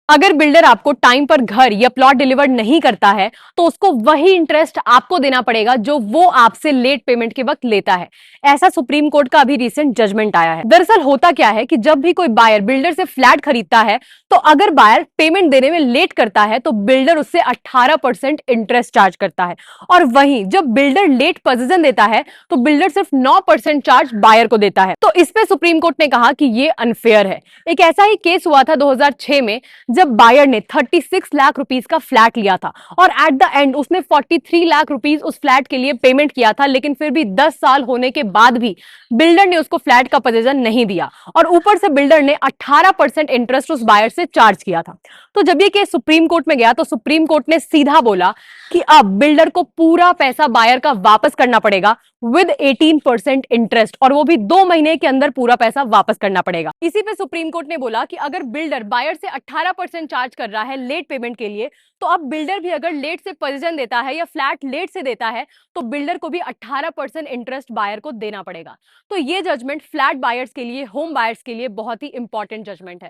अगर बिल्डर आपको टाइम पर घर या प्लॉट डिलीवर नहीं करता है तो उसको वही इंटरेस्ट आपको देना पड़ेगा जो वो आपसे लेट पेमेंट के वक्त लेता है। ऐसा सुप्रीम कोर्ट का अभी रिसेंट जजमेंट आया है। दरअसल होता क्या है कि जब भी कोई बायर बिल्डर से फ्लैट खरीदता है तो अगर बायर पेमेंट देने में लेट करता है तो बिल्डर उससे 18% इंटरेस्ट चार्ज करता है, और वहीं जब बिल्डर लेट पोजीशन देता है तो बिल्डर सिर्फ 9% चार्ज बायर को देता है। तो इस पे सुप्रीम कोर्ट ने कहा कि ये अनफेयर है। एक ऐसा ही केस हुआ था 2006 में, जब बायर ने 36 लाख रुपीस का फ्लैट लिया था और एट द एंड उसने 43 लाख रुपीस उस फ्लैट के लिए पेमेंट किया था, लेकिन फिर भी 10 साल होने के बाद भी बिल्डर ने उसको फ्लैट का पोजीशन नहीं दिया और ऊपर से बिल्डर ने 18% इंटरेस्ट उस बायर से चार्ज किया था। तो जब ये केस सुप्रीम कोर्ट में गया तो सुप्रीम कोर्ट ने सीधा बोला कि अब बिल्डर को पूरा पैसा बायर का वापस करना पड़ेगा विद 18% इंटरेस्ट, और वो भी 2 महीने के अंदर पूरा पैसा वापस करना पड़ेगा। इसी पे सुप्रीम कोर्ट ने बोला कि अगर बिल्डर बायर से 18% चार्ज कर रहा है लेट पेमेंट के लिए, तो अब बिल्डर भी अगर लेट से पोजीशन देता है या फ्लैट लेट से देता है तो बिल्डर को भी 18% इंटरेस्ट बायर को देना पड़ेगा। तो ये जजमेंट फ्लैट बायर्स के लिए, होम बायर्स के लिए बहुत ही इंपॉर्टेंट जजमेंट है।